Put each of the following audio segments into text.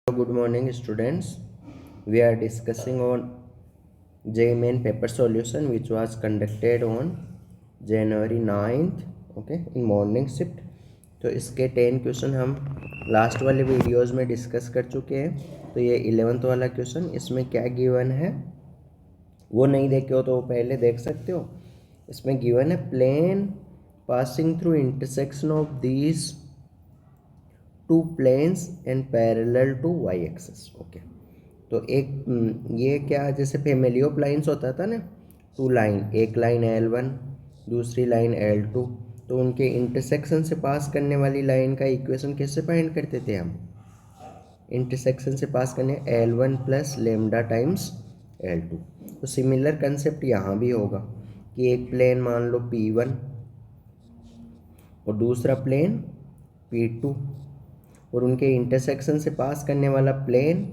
Good morning, students. We are discussing on JEE Main paper solution which was conducted on January 9th, okay, in morning shift. तो इसके 10 question हम last वाले videos में discuss कर चुके हैं। तो ये 11th वाला क्वेश्चन, इसमें क्या गिवन है वो नहीं देखे हो तो वो पहले देख सकते हो। इसमें गिवन है plane passing through intersection of these two planes and parallel to Y axis. Okay, तो एक ये क्या, जैसे फैमिली ऑफ लाइन्स होता था ना, टू लाइन, एक लाइन L1 दूसरी लाइन L2, तो उनके इंटरसेक्शन से पास करने वाली लाइन का इक्वेशन कैसे फाइंड करते थे हम? इंटरसेक्शन से पास करने L1 plus lambda times L2। तो सिमिलर कंसेप्ट यहाँ भी होगा कि एक प्लेन मान लो P1 और दूसरा प्लेन P2, और उनके इंटरसेक्शन से पास करने वाला प्लेन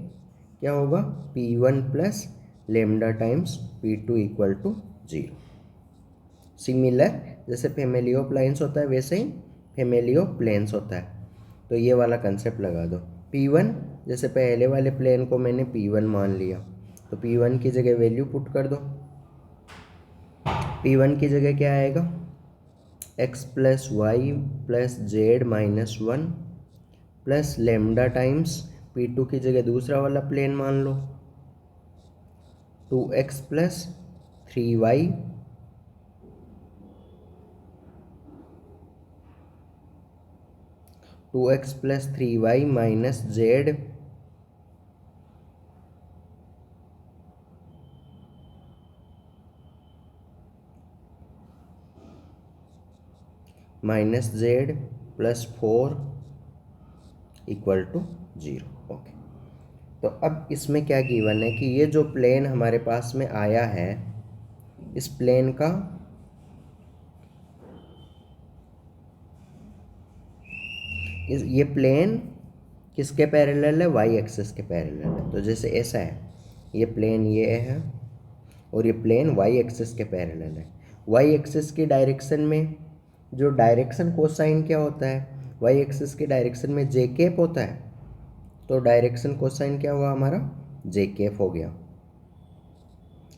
क्या होगा? P1 plus lambda times P2 equal to 0। Similar जैसे फैमिली ऑफ लाइन्स होता है वैसे ही फैमिली ऑफ प्लेन्स होता है। तो ये वाला कंसेप्ट लगा दो। P1 जैसे पहले वाले प्लेन को मैंने P1 मान लिया, तो P1 की जगह वैल्यू पुट कर दो। P1 की जगह क्या आएगा? x plus Y plus Z minus 1 plus lambda times P2 की जगह दूसरा वाला प्लेन मान लो 2x plus 3y plus 3y minus Z minus Z plus 4 equal to 0। Okay, तो अब इसमें क्या गिवन है कि ये जो प्लेन हमारे पास में आया है, इस प्लेन का ये प्लेन किसके पैरेलल है? वाई एक्सिस के पैरेलल है। तो जैसे ऐसा है, ये प्लेन ये है और ये प्लेन वाई एक्सिस के पैरेलल है। वाई एक्सिस की डायरेक्शन में जो डायरेक्शन कोसाइन क्या होता है? वाई एक्सिस की डायरेक्शन में जे कैप होता है। तो डायरेक्शन कोसाइन क्या हुआ हमारा? जे कैप हो गया।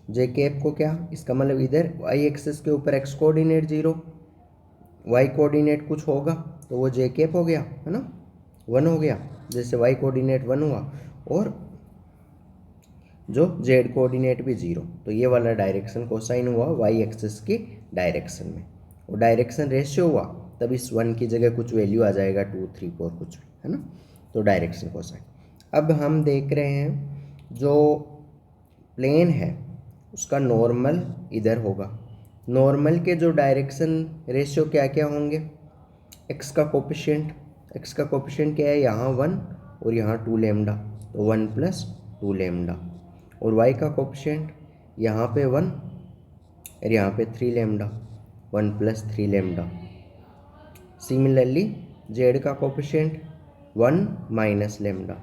जे कैप को क्या, इसका मतलब इधर वाई एक्सिस के ऊपर एक्स कोऑर्डिनेट 0, वाई कोऑर्डिनेट कुछ होगा तो वो जे कैप हो गया, है ना, 1 हो गया। जैसे वाई कोऑर्डिनेट 1 हुआ और जो जेड कोऑर्डिनेट भी 0, तो ये वाला डायरेक्शन कोसाइन हुआ वाई एक्सिस की डायरेक्शन में। और डायरेक्शन रेशियो हुआ तब इस 1 की जगह कुछ वैल्यू आ जाएगा 2, 3, 4 कुछ भी, है ना। तो डायरेक्शन कोसाइन। अब हम देख रहे हैं जो प्लेन है उसका नॉर्मल इधर होगा। नॉर्मल के जो डायरेक्शन रेशियो क्या क्या होंगे? एक्स का कोफिशिएंट क्या है? यहाँ 1 और यहाँ 2 लेमडा, तो 1 प्लस 2 लेमडा। और y का कोफिशिएंट यहाँ पे 1 और यहाँ पे 3 lambda, 1 plus 3 lambda. Similarly z का coefficient 1 minus lambda,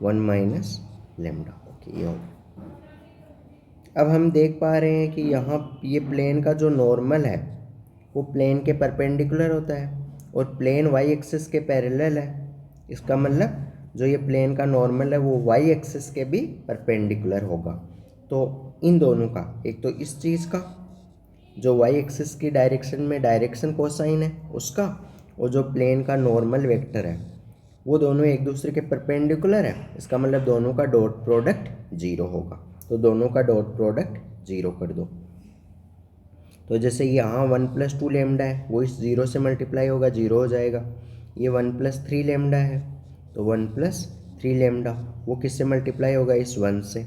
1 minus lambda. Okay, ये हो गया। अब हम देख पा रहे हैं कि यहाँ ये प्लेन का जो नॉर्मल है वो प्लेन के परपेंडिकुलर होता है और प्लेन वाई एक्सिस के पैरेलल है। इसका मतलब जो ये प्लेन का नॉर्मल है वो वाई एक्सिस के भी परपेंडिकुलर होगा। तो इन दोनों का, एक तो इस चीज़ का जो वाई एक्सिस की डायरेक्शन में डायरेक्शन कोसाइन है उसका, और जो प्लेन का नॉर्मल वेक्टर है वो दोनों एक दूसरे के परपेंडिकुलर है। इसका मतलब दोनों का डॉट प्रोडक्ट 0 होगा। तो दोनों का डॉट प्रोडक्ट 0 कर दो। तो जैसे यहाँ 1 प्लस 2 लेमडा है वो इस 0 से मल्टीप्लाई होगा, 0 हो जाएगा। ये 1 प्लस 3 लेमडा है तो 1 प्लस 3 लेमडा वो किससे मल्टीप्लाई होगा? इस 1 से।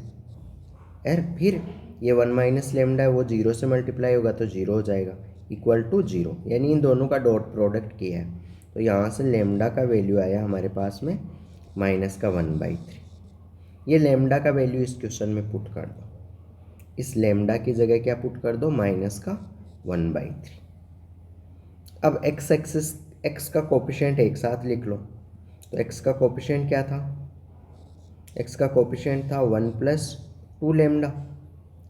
फिर ये 1 माइनस लेमडा है वो 0 से मल्टीप्लाई होगा तो 0 हो जाएगा, इक्वल टू 0। यानी इन दोनों का डॉट प्रोडक्ट किया है। तो यहाँ से लेमडा का वैल्यू आया हमारे पास में माइनस का 1/3। ये लेमडा का वैल्यू इस क्वेश्चन में पुट कर दो। इस लेमडा की जगह क्या पुट कर दो? माइनस का 1/3। अब एक्स का कोफिशिएंट एक साथ लिख लो। तो एक्स का कोफिशिएंट क्या था? एक्स का कोफिशिएंट था 1 प्लस 2 लेमडा।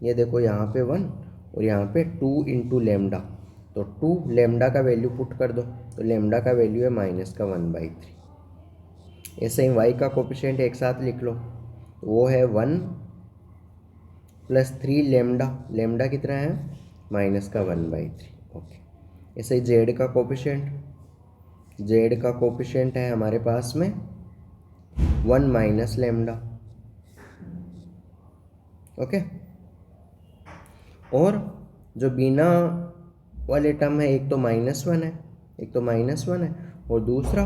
ये देखो यहाँ पे 1 और यहाँ पे 2 इंटू लेमडा, तो 2 लेमडा का वैल्यू पुट कर दो। तो लेमडा का वैल्यू है माइनस का 1/3। ऐसे ही वाई का कोफिशिएंट एक साथ लिख लो, वो है 1 + 3 लेमडा, लेमडा कितना है -1/3। ओके, ऐसे ही जेड का कोफिशिएंट, जेड का कोफिशिएंट है हमारे पास में 1 - लेमडा। ओके, और जो बिना वाले टर्म है, एक तो -1 है, एक तो -1 है, और दूसरा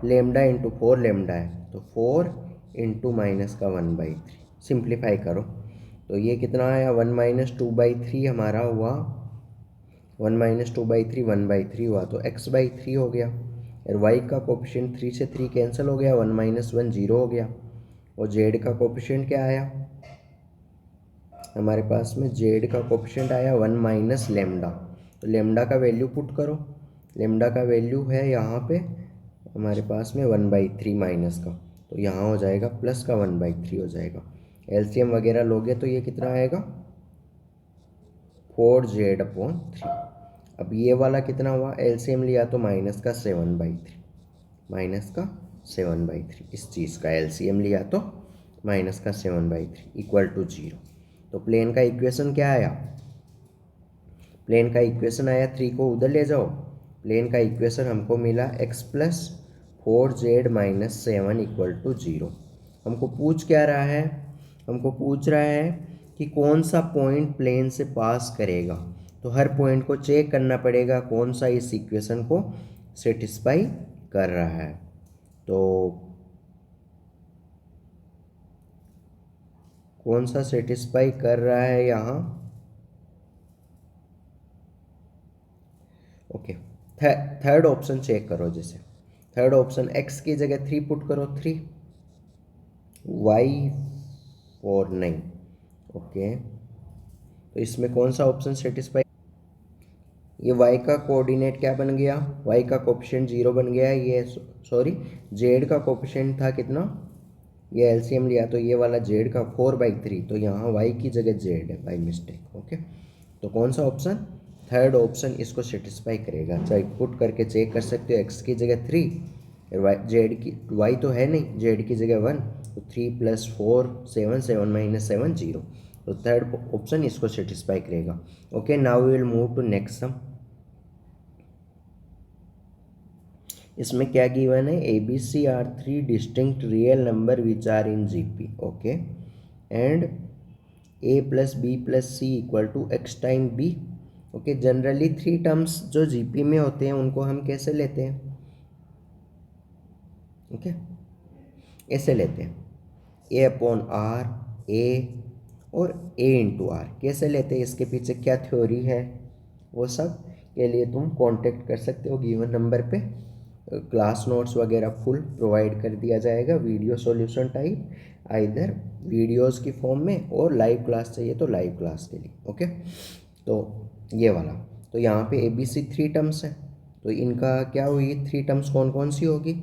लेमडा इंटू 4 लेमडा है, तो 4 इंटू -1/3। सिंप्लीफाई करो तो ये कितना आया, 1 - 2/3 हमारा हुआ, 1 - 2/3 1/3 हुआ, तो x/3 हो गया। और y का कोफिशिएंट 3 से 3 कैंसिल हो गया, 1 - 1 0 हो गया। और z का कोफिशिएंट क्या आया हमारे पास में, z का कोफिशिएंट आया 1 - लेमडा। तो लेमडा का वैल्यू पुट करो, लेमडा का वैल्यू है यहाँ पे हमारे पास में 1/3 माइनस का, तो यहाँ हो जाएगा प्लस का 1/3 हो जाएगा। एलसीएम वगैरह लोगे तो ये कितना आएगा 4z/3। अब ये वाला कितना हुआ, एलसीएम लिया तो -7/3, -7/3 इस चीज़ का एलसीएम लिया तो -7/3 इक्वल टू 0। तो प्लेन का इक्वेशन क्या आया, प्लेन का इक्वेशन आया 3 को उधर ले जाओ, प्लेन का इक्वेशन हमको मिला x + 4z - 7 इक्वल टू 0। हमको पूछ क्या रहा है, हमको पूछ रहा है कि कौन सा पॉइंट प्लेन से पास करेगा। तो हर पॉइंट को चेक करना पड़ेगा कौन सा इस इक्वेशन को सेटिस्फाई कर रहा है। तो कौन सा सेटिस्फाई कर रहा है यहाँ, ओके, थर्ड ऑप्शन चेक करो। जैसे थर्ड ऑप्शन x की जगह 3 पुट करो, 3 y 4 9। ओके, तो इसमें कौन सा ऑप्शन सेटिस्फाई, ये y का कोऑर्डिनेट क्या बन गया, y का कोफिशिएंट 0 बन गया, ये सॉरी z का कोफिशिएंट था कितना, ये एलसीएम लिया तो ये वाला z का 4/3, तो यहाँ y की जगह z है बाई मिस्टेक। ओके, तो कौन सा ऑप्शन, थर्ड ऑप्शन इसको सेटिस्फाई करेगा। चाहे पुट करके चेक कर सकते हो, x की जगह 3, जेड की y तो है नहीं, z की जगह 1, तो 3 + 4 7, 7 - 7 0, तो थर्ड ऑप्शन इसको सेटिस्फाई करेगा। Okay, now we will move to next sum. इसमें क्या गिवन है, ABC are 3 distinct real number which are in GP. Okay, and a + b + c equal to x time b। Okay, generally 3 terms जो GP में होते हैं उनको हम कैसे लेते हैं, ओके, ऐसे लेते हैं a/r, a और a/r कैसे लेते हैं, इसके पीछे क्या थ्योरी है, वो सब के लिए तुम कांटेक्ट कर सकते हो गिवन नंबर पे। क्लास नोट्स वगैरह फुल प्रोवाइड कर दिया जाएगा, video solution type, either videos की फॉर्म में, और लाइव क्लास चाहिए तो लाइव क्लास के लिए। ओके, तो ये वाला, तो यहाँ पे ABC 3 टर्म्स है, तो इनका क्या हुई, 3 टर्म्स कौन कौन सी होगी।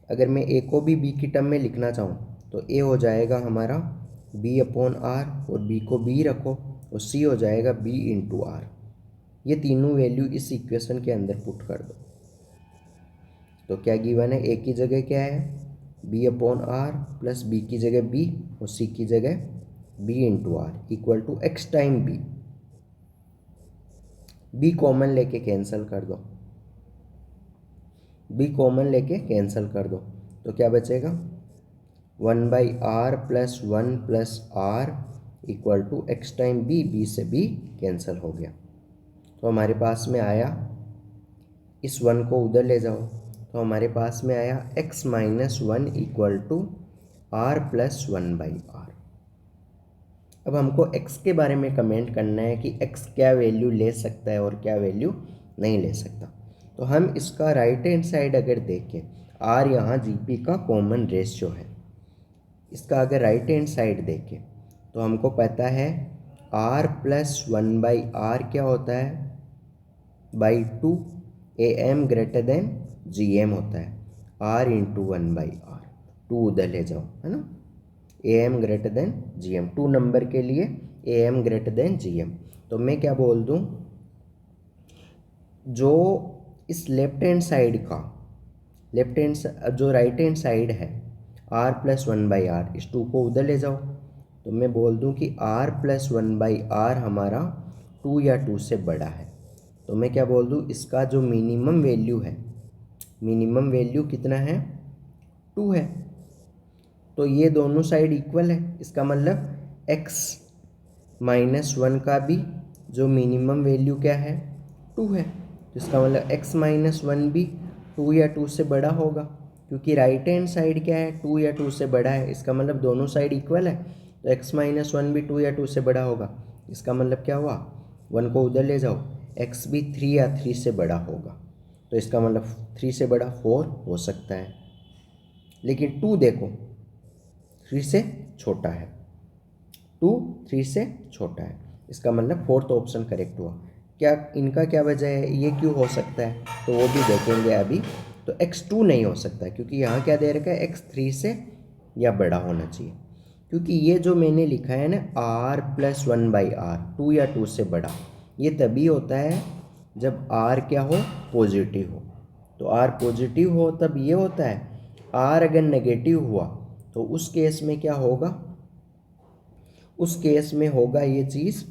अगर मैं a को भी b की टर्म में लिखना चाहूँ तो a हो जाएगा हमारा b/r, और b को b रखो, और c हो जाएगा b/r। ये तीनों वैल्यू इस इक्वेशन के अंदर पुट कर दो। तो क्या गिवन है, a की जगह क्या है b/r + b की जगह b और c की जगह b/r equal to x time b। b common लेके कैंसिल कर दो, b कॉमन लेके कैंसिल कर दो, तो क्या बचेगा 1/r + 1 + r equal to x time b, b से b कैंसिल हो गया। तो हमारे पास में आया, इस 1 को उधर ले जाओ, तो हमारे पास में आया x - 1 equal to r + 1/r। अब हमको x के बारे में कमेंट करना है कि x क्या वैल्यू ले सकता है और क्या वैल्यू नहीं ले सकता। तो हम इसका राइट हैंड साइड अगर देखें, r यहाँ जीपी का कॉमन रेशियो है, इसका अगर राइट हैंड साइड देखें तो हमको पता है r + 1/r क्या होता है, /2 am > gm होता है, r × 1/r, 2 उधर ले जाओ, है ना, am > gm, 2 नंबर के लिए am > gm। तो मैं क्या बोल दूं, जो इस लेफ्ट हैंड साइड का, जो राइट हैंड साइड है R plus one by R, इस टू को उधर ले जाओ तो मैं बोल दूं कि R plus one by R हमारा टू या टू से बड़ा है। तो मैं क्या बोल दूं, इसका जो मिनिमम वैल्यू है, मिनिमम वैल्यू कितना है, टू है। तो ये दोनों साइड इक्वल है, इसका मतलब x माइनस वन का भी जो मिनिमम वैल्यू क्या है, टू है। तो इसका मतलब x माइनस वन भी टू या टू से बड़ा होगा, क्योंकि राइट हैंड साइड क्या है, टू या टू से बड़ा है। इसका मतलब दोनों साइड इक्वल है, तो x माइनस वन भी टू या टू से बड़ा होगा। इसका मतलब क्या हुआ, वन को उधर ले जाओ, x भी थ्री या थ्री से बड़ा होगा। तो इसका मतलब थ्री से बड़ा फोर हो सकता है, लेकिन टू देखो थ्री से छोटा है, टू थ्री से छोटा है। इसका मतलब फोर्थ ऑप्शन करेक्ट हुआ। क्या इनका क्या वजह है, ये क्यों हो सकता है, तो वो भी देखेंगे अभी। तो x2 नहीं हो सकता, क्योंकि यहाँ क्या दे रखा है, x3 से या बड़ा होना चाहिए। क्योंकि ये जो मैंने लिखा है ना, r plus one by R, two या टू से बड़ा, ये तभी होता है जब r क्या हो, पॉजिटिव हो। तो r पॉजिटिव हो तब ये होता है। r अगर नेगेटिव हुआ तो उस केस में क्या होगा, उस केस में होगा ये चीज़,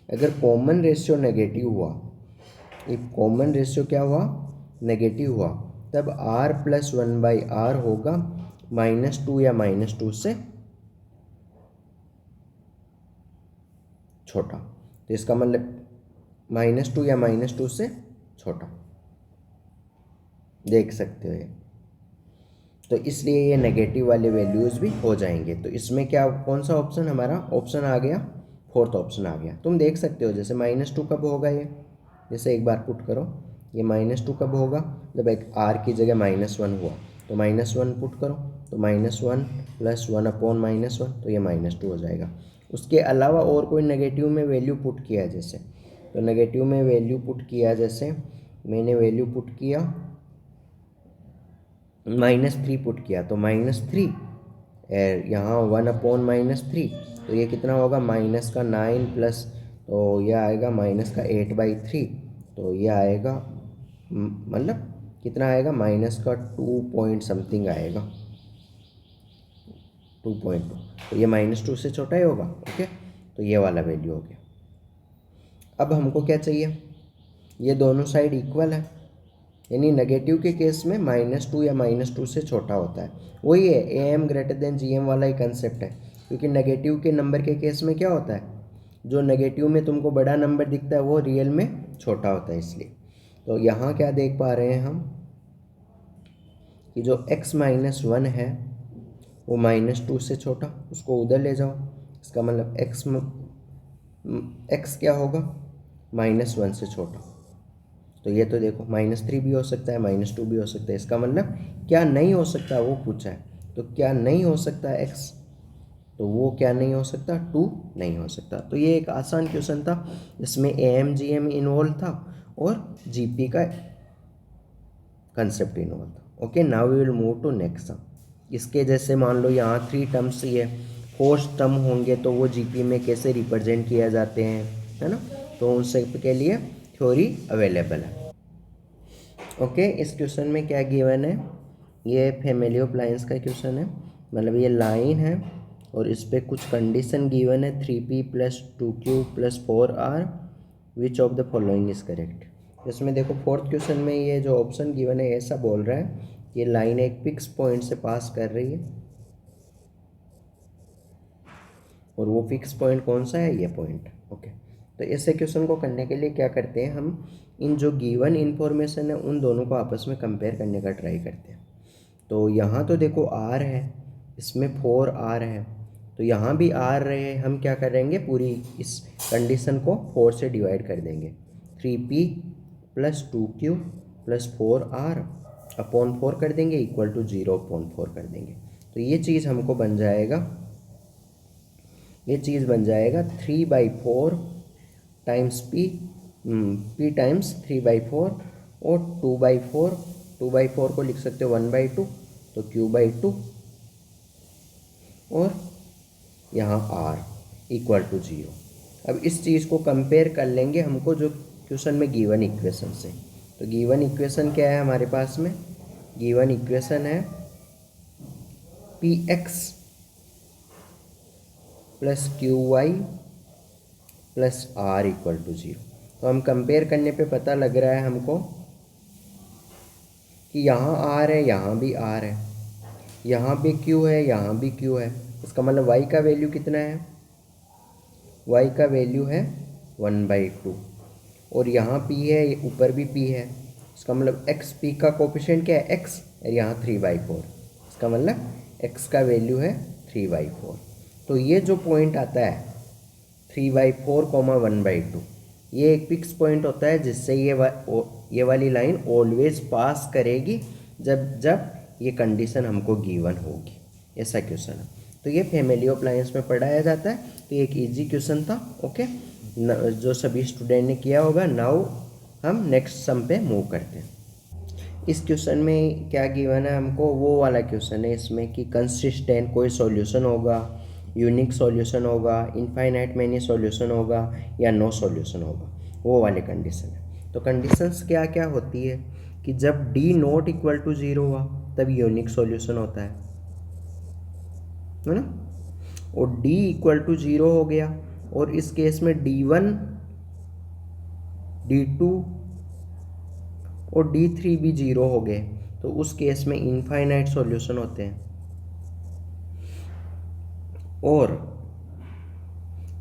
अगर कॉमन रेशियो नेगेटिव हुआ, इफ कॉमन रेशियो क्या हुआ, नेगेटिव हुआ, तब r plus one by R होगा माइनस टू या माइनस टू से छोटा। तो इसका मतलब माइनस टू या माइनस टू से छोटा, देख सकते हो ये। तो इसलिए ये नेगेटिव वाले वैल्यूज़ भी हो जाएंगे। तो इसमें क्या, कौन सा ऑप्शन हमारा ऑप्शन आ गया, फोर्थ ऑप्शन आ गया। तुम देख सकते हो जैसे माइनस टू कब होगा, ये जैसे एक बार पुट करो, ये माइनस टू कब होगा, जब एक आर की जगह माइनस वन हुआ। तो माइनस वन पुट करो, तो minus one plus one upon minus one, तो ये माइनस टू हो जाएगा। उसके अलावा और कोई नेगेटिव में वैल्यू पुट किया जैसे, तो नेगेटिव में वैल्यू पुट किया, जैसे मैंने वैल्यू पुट किया माइनस थ्री पुट किया, तो माइनस थ्री, यहाँ वन अपॉन माइनस थ्री, तो ये कितना होगा, माइनस का नाइन प्लस, तो ये आएगा माइनस का एट बाई थ्री, तो ये आएगा मतलब कितना आएगा, माइनस का टू पॉइंट समथिंग आएगा, 2.2। तो ये माइनस टू से छोटा ही होगा। ओके, तो ये वाला वैल्यू हो गया। अब हमको क्या चाहिए, ये दोनों साइड इक्वल है, यानी नेगेटिव के केस में माइनस टू या माइनस टू से छोटा होता है। वही है A M greater than G M वाला ही कंसेप्ट है, क्योंकि नेगेटिव के नंबर के केस में क्या होता है, जो नेगेटिव में तुमको बड़ा नंबर दिखता है वो रियल में छोटा होता है। इसलिए तो यहाँ क्या देख पा रहे हैं हम कि जो x माइनस वन है वो माइनस टू से छोटा, उसको उधर ले जाओ। इसका मतलब x क्या होगा, माइनस वन से छोटा। तो ये तो देखो माइनस थ्री भी हो सकता है, माइनस टू भी हो सकता है। इसका मतलब क्या नहीं हो सकता वो पूछा है, तो क्या नहीं हो सकता x, तो वो क्या नहीं हो सकता, टू नहीं हो सकता। तो ये एक आसान क्वेश्चन था जिसमें AMGM इन्वॉल्व था और GP का कंसेप्ट इन्वॉल्व था। Okay, now we will move to next. इसके जैसे मान लो यहाँ थ्री टर्म्स ही है, फोर टर्म होंगे तो वो GP में कैसे रिप्रेजेंट किया जाते हैं, है ना, तो उन सब के लिए थ्योरी अवेलेबल है। ओके, इस क्वेश्चन में क्या गिवन है, ये फैमिली ऑफ लाइन्स का क्वेश्चन है, मतलब ये लाइन है और इस पर कुछ कंडीशन गिवन है, 3p plus 2q plus 4r, which of the following is correct. इसमें देखो फोर्थ क्वेश्चन में ये जो ऑप्शन गिवन है ऐसा बोल रहा है कि लाइन एक फिक्स पॉइंट से पास कर रही है, और वो फिक्स पॉइंट कौन सा है, ये पॉइंट। ओके, तो ऐसे क्वेश्चन को करने के लिए क्या करते हैं हम, इन जो गिवन इन्फॉर्मेशन है उन दोनों को आपस में कंपेयर करने का ट्राई करते हैं। तो यहाँ तो देखो r है, इसमें 4r है, तो यहाँ भी r रहे, हम क्या करेंगे, पूरी इस कंडीशन को 4 से डिवाइड कर देंगे। 3p plus 2q plus 4r upon 4 कर देंगे, इक्वल टू 0 अपॉन 4 कर देंगे। तो ये चीज़ हमको बन जाएगा, ये चीज़ बन जाएगा 3/4 टाइम्स p टाइम्स 3/4 और 2/4, 2/4 को लिख सकते हो 1/2, तो q/2 और यहाँ r इक्वल टू 0। अब इस चीज़ को कंपेयर कर लेंगे हमको जो क्वेश्चन में गिवन इक्वेशन से। तो गिवन इक्वेशन क्या है हमारे पास में? गिवन इक्वेशन है P X plus Q Y plus R equal to 0। तो हम कंपेयर करने पे पता लग रहा है हमको कि यहाँ आर है, यहाँ भी आर है, यहाँ पे क्यू है, यहाँ भी क्यू है। इसका मतलब y का वैल्यू कितना है? y का वैल्यू है 1/2 और यहाँ p है, ऊपर भी p है। इसका मतलब x p का कोफिशिएंट क्या है? x और यहाँ 3/4। इसका मतलब x का वैल्यू है 3/4। तो ये जो पॉइंट आता है 3/4, 1/2, ये एक फिक्स पॉइंट होता है जिससे ये वाली लाइन ऑलवेज पास करेगी जब ये कंडीशन हमको गिवन होगी। ऐसा क्वेश्चन है। तो ये फैमिली ऑफ लाइन्स में पढ़ाया जाता है। तो एक इजी क्वेश्चन था, ओके, जो सभी स्टूडेंट ने किया होगा। नाउ हम नेक्स्ट सम पे मूव करते हैं। इस क्वेश्चन में क्या गिवन है हमको? वो वाला क्वेश्चन है इसमें कि कंसिस्टेंट कोई सॉल्यूशन होगा, यूनिक सॉल्यूशन होगा, इनफाइनाइट मैनी सॉल्यूशन होगा या नो सॉल्यूशन होगा, वो वाले कंडीशन है। तो कंडीशंस क्या क्या होती है कि जब d नॉट इक्वल टू 0 हुआ तब यूनिक सॉल्यूशन होता है ना, और d इक्वल टू 0 हो गया और इस केस में d1, d2 और d3 भी 0 हो गए, तो उस केस में इनफाइनाइट सॉल्यूशन होते हैं। और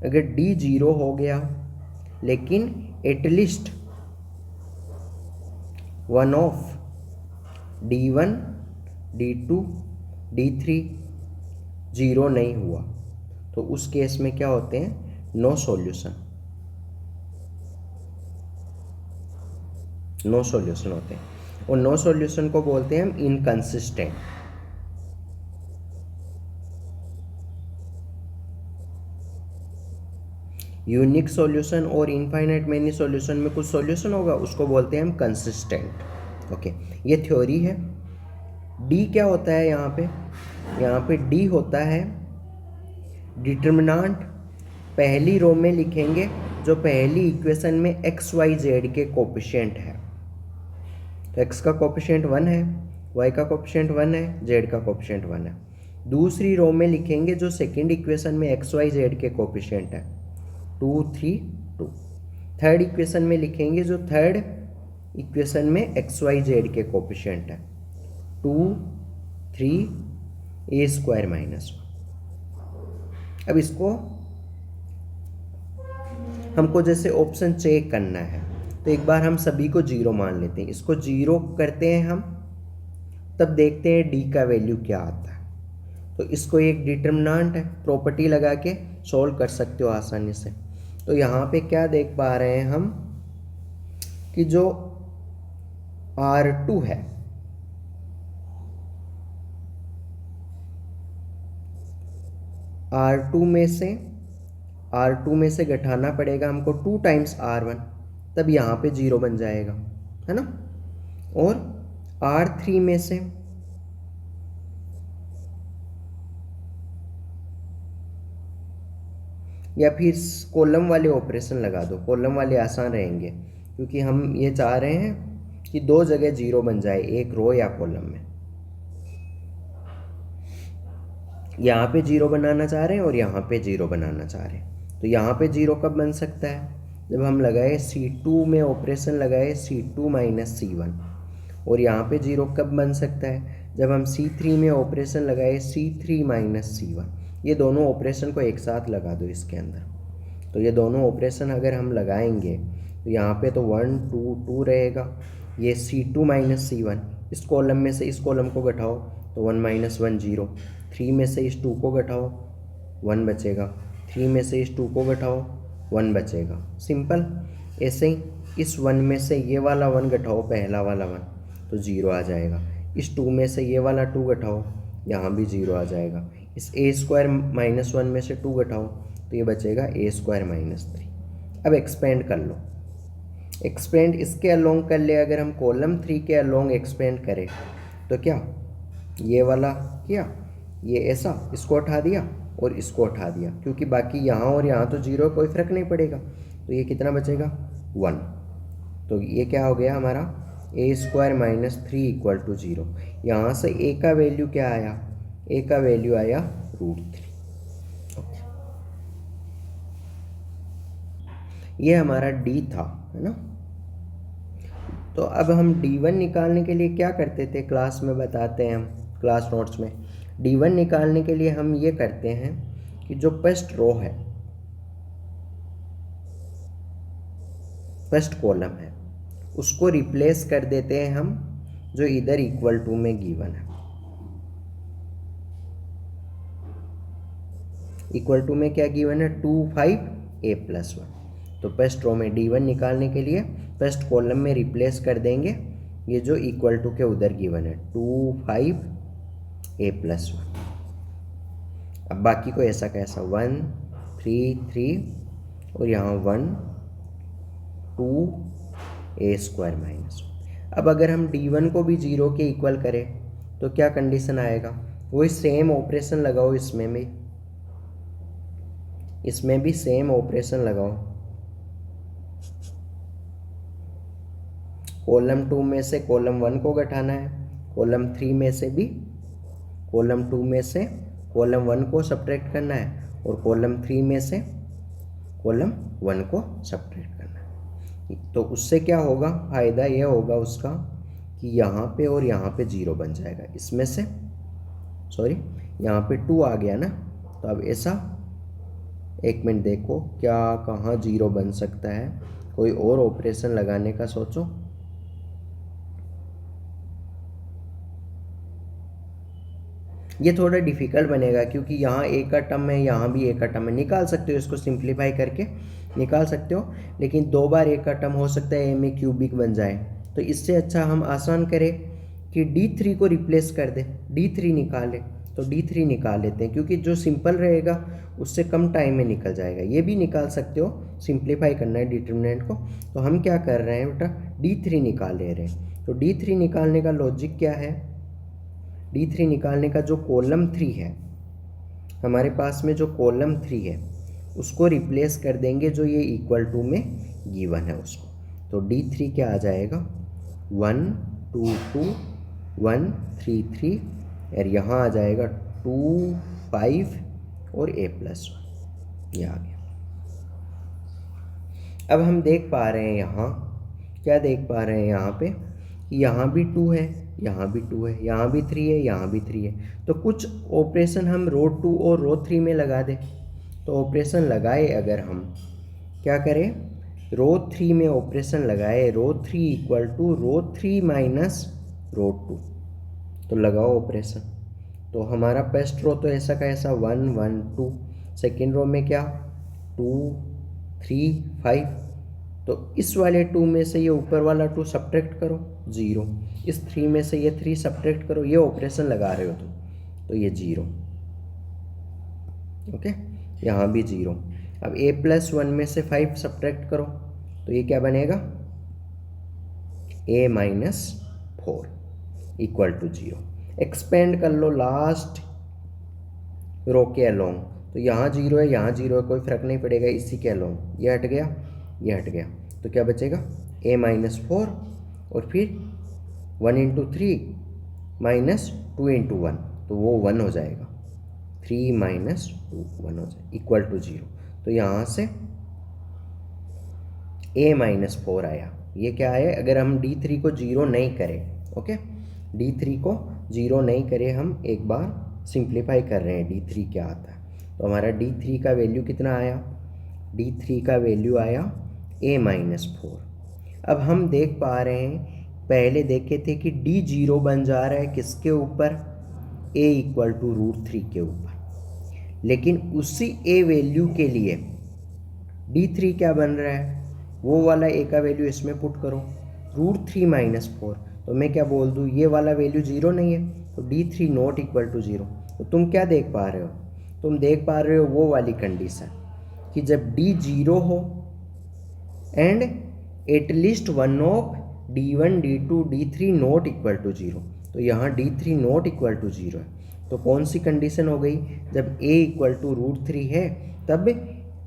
अगर d 0 हो गया लेकिन at least one of d1, d2, d3 0 नहीं हुआ, तो उस केस में क्या होते हैं? नो सॉल्यूशन, नो सॉल्यूशन होते हैं। और नो सॉल्यूशन को बोलते हैं हम इनकंसिस्टेंट। यूनिक सॉल्यूशन और इनफाइनाइट मैनी सॉल्यूशन में कुछ सॉल्यूशन होगा, उसको बोलते हैं हम कंसिस्टेंट। ओके, ये थ्योरी है। डी क्या होता है यहाँ पे डी होता है डिटर्मिनेंट। पहली रो में लिखेंगे जो पहली इक्वेशन में एक्स वाई जेड के कोफिशिएंट है। तो एक्स का कोफिशिएंट 1 है, वाई का कोफिशिएंट 1 है, जेड का कोफिशिएंट 1 है। दूसरी रो में लिखेंगे जो सेकेंड इक्वेशन में एक्स वाई जेड के कोफिशिएंट है, 2, 3, 2। थर्ड इक्वेशन में लिखेंगे जो थर्ड इक्वेशन में एक्स वाई जेड के कोफिशिएंट है, 2, 3, a² - 1। अब इसको हमको जैसे ऑप्शन चेक करना है, तो एक बार हम सभी को 0 मान लेते हैं। इसको 0 करते हैं हम, तब देखते हैं d का वैल्यू क्या आता है। तो इसको एक डिटर्मिनेंट है, प्रॉपर्टी लगा के सॉल्व कर सकते हो आसानी से। तो यहाँ पे क्या देख पा रहे हैं हम कि जो R2 है, R2 में से घटाना पड़ेगा हमको 2 टाइम्स R1, तब यहाँ पे 0 बन जाएगा, है ना। और R3 में से या फिर कॉलम वाले ऑपरेशन लगा दो, कॉलम वाले आसान रहेंगे क्योंकि हम ये चाह रहे हैं कि 2 जगह 0 बन जाए, एक रो या कॉलम में। यहाँ पे 0 बनाना चाह रहे हैं और यहाँ पे 0 बनाना चाह रहे हैं। तो यहाँ पे 0 कब बन सकता है? जब हम लगाए C2 में ऑपरेशन लगाए C2 - C1। और यहाँ पे 0 कब बन सकता है? जब हम C3 में ऑपरेशन लगाए C3 - C1। ये दोनों ऑपरेशन को एक साथ लगा दो इसके अंदर। तो ये दोनों ऑपरेशन अगर हम लगाएंगे तो यहाँ पे तो 1, 2, 2 रहेगा। ये C2 - C1, इस कॉलम में से इस कॉलम को घटाओ तो 1 - 1 0। 3 में से इस 2 को घटाओ 1 बचेगा, 3 में से इस 2 को घटाओ 1 बचेगा। सिंपल। ऐसे ही इस 1 में से ये वाला 1 घटाओ, पहला वाला 1, तो 0 आ जाएगा। इस 2 में से ये वाला 2 घटाओ, यहाँ भी 0 आ जाएगा। इस a² - 1 में से 2 घटाओ तो ये बचेगा a² - 3। अब एक्सपेंड कर लो, एक्सपेंड इसके अलोंग कर ले। अगर हम कॉलम 3 के अलोंग एक्सपेंड करें तो क्या, ये वाला किया, ये ऐसा, इसको उठा दिया और इसको उठा दिया, क्योंकि बाकी यहाँ और यहाँ तो 0, कोई फ़र्क नहीं पड़ेगा। तो ये कितना बचेगा? 1। तो ये क्या हो गया हमारा? ए स्क्वायर माइनस 3 इक्वल टू 0। यहाँ से ए का वैल्यू क्या आया, ए का वैल्यू आया √3। ये हमारा डी था, है ना। तो अब हम D1 निकालने के लिए क्या करते थे, क्लास में बताते हैं हम, क्लास नोट्स में। D1 निकालने के लिए हम ये करते हैं कि जो फर्स्ट रो है, फर्स्ट कॉलम है, उसको रिप्लेस कर देते हैं हम जो इधर इक्वल टू में गिवन है। इक्वल टू में क्या गिवन है, 2 5 a + 1। तो फर्स्ट रो में D1 निकालने के लिए फर्स्ट कॉलम में रिप्लेस कर देंगे ये जो इक्वल टू के उधर गिवन है 2 5 a + 1। अब बाकी को ऐसा कैसा 1 3 3 और यहाँ 1 2 a स्क्वायर माइनस। अब अगर हम D1 को भी 0 के इक्वल करें तो क्या कंडीशन आएगा, वही सेम ऑपरेशन लगाओ, इसमें भी सेम ऑपरेशन लगाओ। कॉलम 2 में से कॉलम 1 को घटाना है, कॉलम 3 में से भी कॉलम 2 में से कॉलम 1 को सब्ट्रैक्ट करना है, और कॉलम 3 में से कॉलम 1 को सब्ट्रैक्ट करना है। तो उससे क्या होगा, फ़ायदा यह होगा उसका कि यहाँ पे और यहाँ पे 0 बन जाएगा। इसमें से सॉरी यहाँ पे 2 आ गया ना, तो अब ऐसा, एक मिनट देखो क्या कहाँ 0 बन सकता है, कोई और ऑपरेशन लगाने का सोचो। ये थोड़ा डिफ़िकल्ट बनेगा क्योंकि यहाँ ए का टर्म है, यहाँ भी ए का टर्म है। निकाल सकते हो इसको, सिंप्लीफाई करके निकाल सकते हो, लेकिन 2 बार ए का टर्म हो सकता है ए में क्यूबिक बन जाए। तो इससे अच्छा हम आसान करें कि D3 को रिप्लेस कर दें, D3 निकालें। तो D3 निकाल लेते हैं क्योंकि जो सिंपल रहेगा उससे कम टाइम में निकल जाएगा। ये भी निकाल सकते हो, सिंप्लीफाई करना है डिटर्मिनेंट को। तो हम क्या कर रहे हैं बेटा, D3 निकाल ले रहे हैं। तो D3 निकालने का लॉजिक क्या है, D3 निकालने का जो कॉलम 3 है हमारे पास में, जो कॉलम 3 है उसको रिप्लेस कर देंगे जो ये इक्वल टू में गिवन है उसको। तो D3 क्या आ जाएगा 1 2 2 1 3 3, और यहाँ आ जाएगा 2 5 और a + 1, ये आ गया। अब हम देख पा रहे हैं यहाँ, क्या देख पा रहे हैं यहाँ पे, यहाँ भी 2 है, यहाँ भी 2 है, यहाँ भी 3 है, यहाँ भी 3 है। तो कुछ ऑपरेशन हम रो 2 और रो 3 में लगा दें। तो ऑपरेशन लगाए अगर हम क्या करें, रो 3 में ऑपरेशन लगाए, row 3 equal to row 3 minus row 2। तो लगाओ ऑपरेशन। तो हमारा फर्स्ट रो तो ऐसा का ऐसा 1 1 2, सेकेंड रो में क्या 2 3 5। तो इस वाले 2 में से ये ऊपर वाला 2 सब्ट्रैक्ट करो 0, इस 3 में से ये 3 सब्ट्रैक्ट करो, ये ऑपरेशन लगा रहे हो तुम, तो ये 0। ओके, यहाँ भी 0। अब a + 1 में से 5 सब्ट्रैक्ट करो, तो ये क्या बनेगा a - 4 इक्वल टू 0। एक्सपेंड कर लो लास्ट रो के अलोंग, तो यहाँ 0 है, यहाँ 0 है, कोई फ़र्क नहीं पड़ेगा, इसी के अलोंग ये हट गया, ये हट गया। तो क्या बचेगा a - 4 और फिर 1 × 3 - 2 × 1, तो वो 1 हो जाएगा, 3 - 2 1 हो जाएगा इक्वल टू 0। तो यहाँ से a - 4 आया। ये क्या आया, अगर हम D3 को 0 नहीं करें, ओके, D3 को 0 नहीं करें, हम एक बार सिंप्लीफाई कर रहे हैं D3 क्या आता है। तो हमारा D3 का वैल्यू कितना आया, D3 का वैल्यू आया a - 4। अब हम देख पा रहे हैं, पहले देखे थे कि D 0 बन जा रहा है किसके ऊपर, a इक्वल टू √3 के ऊपर, लेकिन उसी a वैल्यू के लिए D3 क्या बन रहा है, वो वाला a का वैल्यू इसमें पुट करो, √3 - 4। तो मैं क्या बोल दूँ, ये वाला वैल्यू 0 नहीं है, तो D3 नॉट इक्वल टू 0। तो तुम क्या देख पा रहे हो, तुम देख पा रहे हो वो वाली कंडीशन कि जब D 0 हो and at least one of D1 D2 D3 not equal to 0। तो यहाँ D3 नॉट इक्वल टू 0 है। तो कौन सी कंडीशन हो गई, जब a इक्वल टू √3 है तब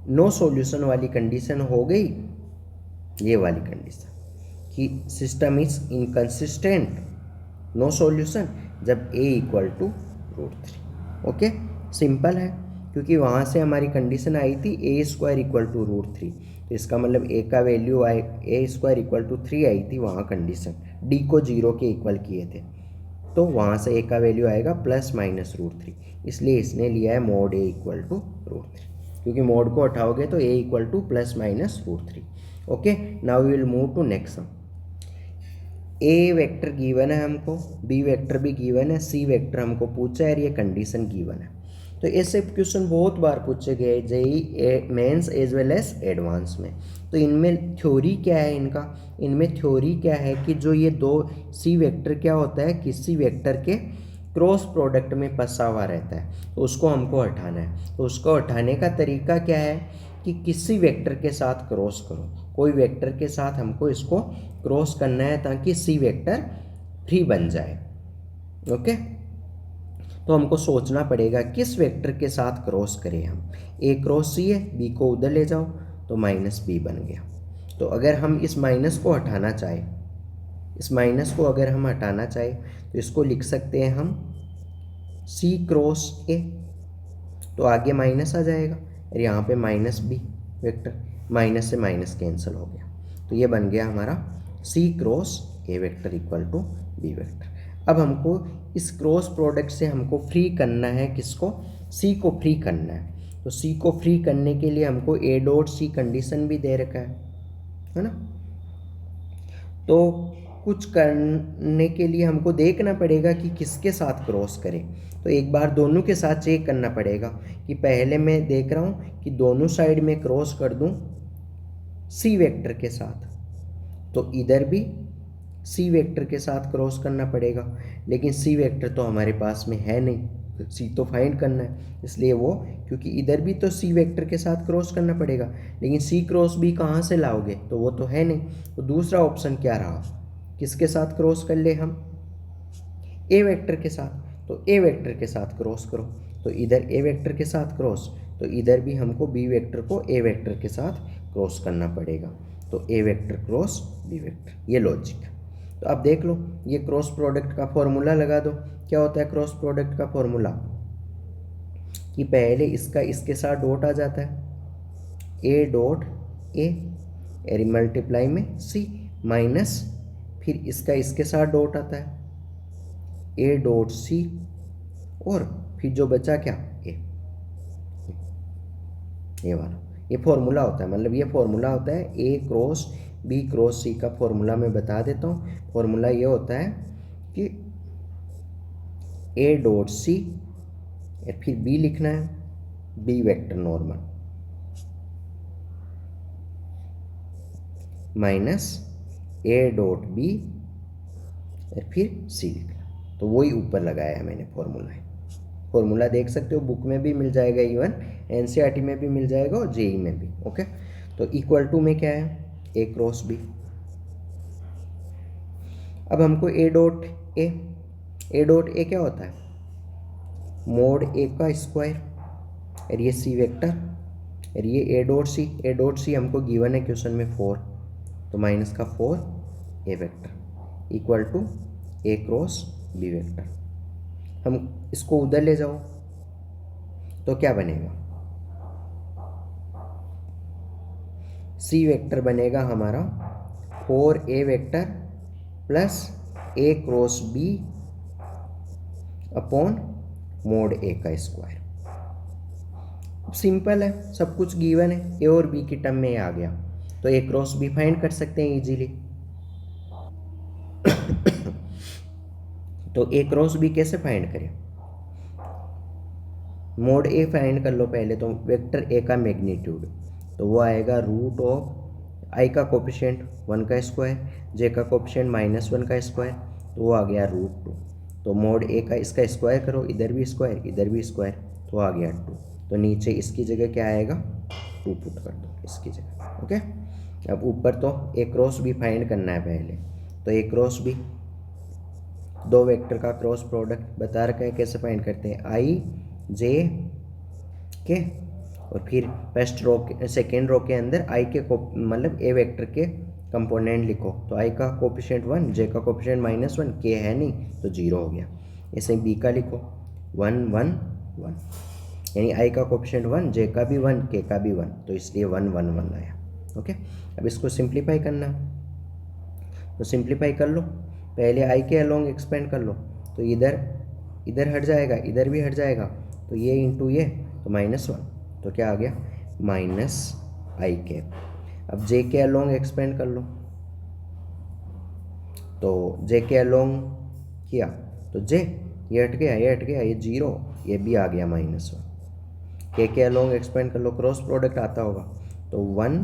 नो सॉल्यूशन वाली कंडीशन हो गई, ये वाली कंडीशन कि system is inconsistent, no solution, जब a equal to √3। Okay, simple है, क्योंकि वहाँ से हमारी कंडीशन आई थी a² इक्वल टू √3, तो इसका मतलब a का वैल्यू आए a² इक्वल टू 3 आई थी वहाँ कंडीशन, d को 0 के इक्वल किए थे, तो वहाँ से a का वैल्यू आएगा +-√3, इसलिए इसने लिया है मोड a इक्वल टू √3, क्योंकि मोड को हटाओगे तो a equal to +-√3। Okay, now we will move to next sum. A vector given है हमको, बी वेक्टर भी गिवन है, सी वेक्टर हमको पूछा है और ये कंडीशन गिवन है। तो ऐसे क्वेश्चन बहुत बार पूछे गए JEE mains as well as advance में। तो इनमें थ्योरी क्या है, इनमें थ्योरी क्या है कि जो ये दो सी वेक्टर क्या होता है, किसी वेक्टर के क्रॉस प्रोडक्ट में फंसा हुआ रहता है, तो उसको हमको हटाना है। तो उसको हटाने का तरीका क्या है कि किसी वेक्टर के साथ क्रॉस करो, कोई वेक्टर के साथ हमको इसको क्रॉस करना है ताकि सी वेक्टर फ्री बन जाए। ओके, तो हमको सोचना पड़ेगा किस वेक्टर के साथ क्रॉस करें हम। ए क्रॉस सी है, बी को उधर ले जाओ तो -b बन गया। तो अगर हम इस माइनस को हटाना चाहें, इस माइनस को अगर हम हटाना चाहें तो इसको लिख सकते हैं हम c क्रॉस a, तो आगे माइनस आ जाएगा और यहाँ पे -b वेक्टर, माइनस से माइनस कैंसिल हो गया, तो ये बन गया हमारा c cross a vector equal to b vector. अब हमको इस क्रॉस प्रोडक्ट से हमको फ्री करना है, किसको, c को फ्री करना है। तो c को फ्री करने के लिए हमको a.c कंडीशन भी दे रखा है ना। तो कुछ करने के लिए हमको देखना पड़ेगा कि किसके साथ क्रॉस करें। तो एक बार दोनों के साथ चेक करना पड़ेगा कि पहले मैं देख रहा हूँ कि दोनों साइड में क्रॉस कर दूँ सी वेक्टर के साथ, तो इधर भी सी वेक्टर के साथ क्रॉस करना पड़ेगा, लेकिन सी वेक्टर तो हमारे पास में है नहीं, तो सी तो फाइंड करना है, इसलिए वो, क्योंकि इधर भी तो सी वेक्टर के साथ क्रॉस करना पड़ेगा, लेकिन सी क्रॉस बी कहाँ से लाओगे, तो वो तो है नहीं। तो दूसरा ऑप्शन क्या रहा, किसके साथ क्रॉस कर ले हम, ए वेक्टर के साथ। तो ए वेक्टर के साथ क्रॉस करो, तो इधर ए वेक्टर के साथ क्रॉस, तो इधर भी हमको बी वेक्टर को ए वेक्टर के साथ क्रॉस करना पड़ेगा, तो ए वेक्टर क्रॉस बी वेक्टर, ये लॉजिक है। तो अब देख लो, ये क्रॉस प्रोडक्ट का फॉर्मूला लगा दो। क्या होता है क्रॉस प्रोडक्ट का फॉर्मूला, कि पहले इसका इसके साथ डॉट आ जाता है, ए डॉट ए मल्टीप्लाई में सी, माइनस फिर इसका इसके साथ डॉट आता है ए डॉट सी, और फिर जो बचा क्या, ये वाला, ये फॉर्मूला होता है, मतलब ये फॉर्मूला होता है ए क्रॉस बी क्रॉस सी का फॉर्मूला मैं बता देता हूँ। फॉर्मूला ये होता है कि ए डॉट सी, फिर बी लिखना है, B vector normal, minus A dot B और फिर सी लिखना। तो वही ऊपर लगाया है मैंने फॉर्मूला है। फॉर्मूला देख सकते हो, बुक में भी मिल जाएगा, इवन एनसीईआरटी में भी मिल जाएगा और जेई में भी। ओके, तो इक्वल टू में क्या है, ए क्रॉस बी। अब हमको ए डॉट ए क्या होता है, मोड ए का स्क्वायर, और ये सी वेक्टर, और ये ए डॉट सी हमको गिवन है क्वेश्चन में 4, तो माइनस का 4 A vector equal to A cross B vector. हम इसको उधर ले जाओ तो क्या बनेगा, सी वेक्टर बनेगा हमारा 4a वेक्टर प्लस ए क्रॉस बी अपॉन मोड ए का स्क्वायर। सिंपल है, सब कुछ गिवन है, ए और बी की टर्म में आ गया, तो ए क्रॉस बी फाइंड कर सकते हैं इजीली। तो ए क्रॉस बी कैसे फाइंड करें, मोड ए फाइंड कर लो पहले, तो वेक्टर ए का मैग्नीट्यूड, तो वो आएगा रूट ऑफ आई का कोफिशिएंट 1 का स्क्वायर, जे का कोफिशिएंट -1 का स्क्वायर, तो वो आ गया √2। तो मोड ए का इसका स्क्वायर करो, इधर भी स्क्वायर इधर भी स्क्वायर, तो आ गया 2। तो नीचे इसकी जगह क्या आएगा, 2 पुट कर दो इसकी जगह। ओके, अब ऊपर तो ए क्रॉस बी फाइंड करना है पहले, तो ए क्रॉस बी, दो वेक्टर का क्रॉस प्रोडक्ट बता रखा है, कैसे फाइंड करते हैं, आई जे के, और फिर फर्स्ट रो के सेकेंड रो के अंदर आई के को मतलब ए वेक्टर के कंपोनेंट लिखो तो आई का कोफिशिएंट 1, जे का कोफिशिएंट -1, के है नहीं तो 0 हो गया। ऐसे बी का लिखो 1 1 1, यानी आई का कोफिशिएंट 1, जे का भी 1, के का भी 1, तो इसलिए 1 1 1 आया। ओके, अब इसको सिंप्लीफाई करना, तो सिंप्लीफाई कर लो। पहले आई के अलोंग एक्सपेंड कर लो, तो इधर हट जाएगा, इधर भी हट जाएगा, तो ये इंटू ये तो -1, तो क्या आ गया माइनस आई के। अब जे के अलोंग एक्सपेंड कर लो, तो जे के अलोंग किया तो जे ये हट गया, ये हट गया, ये 0, ये भी आ गया -1। के अलोंग एक्सपेंड कर लो, क्रॉस प्रोडक्ट आता होगा, तो 1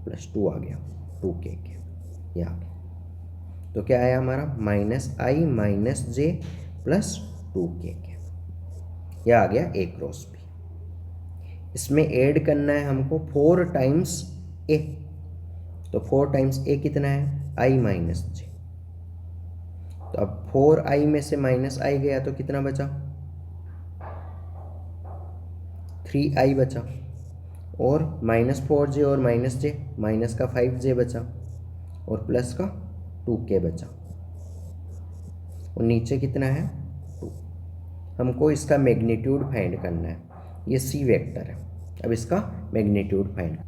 + 2 आ गया, 2 के ये आ गया। तो क्या आया हमारा -i -j + 2 के यह आ गया ए क्रॉस बी। इसमें ऐड करना है हमको 4 टाइम्स ए, तो 4 टाइम्स ए कितना है i - j। तो अब 4i में से -i गया तो कितना बचा 3i बचा, और -4j और -j, माइनस का 5j बचा और प्लस का 2k बचा, और नीचे कितना है 2। हमको इसका मैग्नीट्यूड फाइंड करना है, ये सी वेक्टर है। अब इसका मैग्नीट्यूड फाइंड,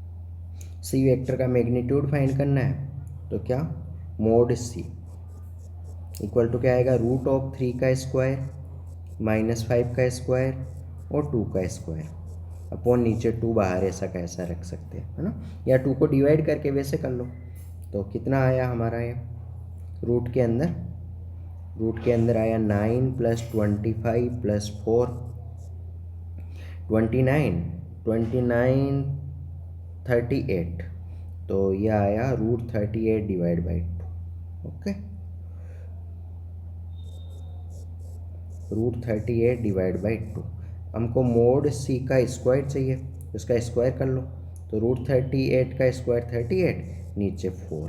सी वेक्टर का मैग्नीट्यूड फाइंड करना है, तो क्या मोड सी इक्वल टू क्या आएगा √3 का स्क्वायर -5 का स्क्वायर और 2 का स्क्वायर अपॉन नीचे 2 बाहर ऐसा कैसा रख सकते हैं, है ना, या 2 को डिवाइड करके वैसे कर लो। तो कितना आया हमारा ये रूट के अंदर आया 9 + 25 + 4 29 38, तो यह आया √38 / 2। ओके, √38 / 2। हमको मोड सी का स्क्वायर चाहिए, उसका स्क्वायर कर लो, तो √38 का स्क्वायर 38, नीचे 4,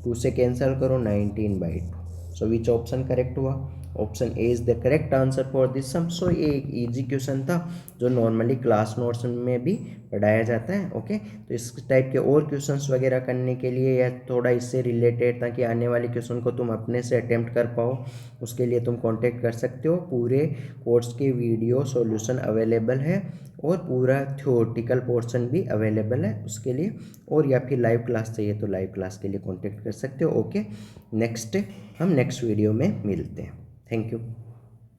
2 से कैंसिल करो 19/2। सो विच ऑप्शन करेक्ट हुआ, option A is the correct answer for this sum. So ये एक ईजी क्वेश्चन था जो नॉर्मली क्लास नोट्स में भी पढ़ाया जाता है। ओके, तो इस टाइप के और क्वेश्चंस वगैरह करने के लिए या थोड़ा इससे रिलेटेड ताकि आने वाले क्वेश्चन को तुम अपने से अटेम्प्ट कर पाओ, उसके लिए तुम कांटेक्ट कर सकते हो। पूरे कोर्स के वीडियो सॉल्यूशन अवेलेबल है और पूरा थ्योरेटिकल पोर्शन भी अवेलेबल है उसके लिए, और या फिर लाइव क्लास चाहिए तो लाइव क्लास के लिए कांटेक्ट कर सकते हो। ओके, हम नेक्स्ट वीडियो में मिलते हैं। Thank you.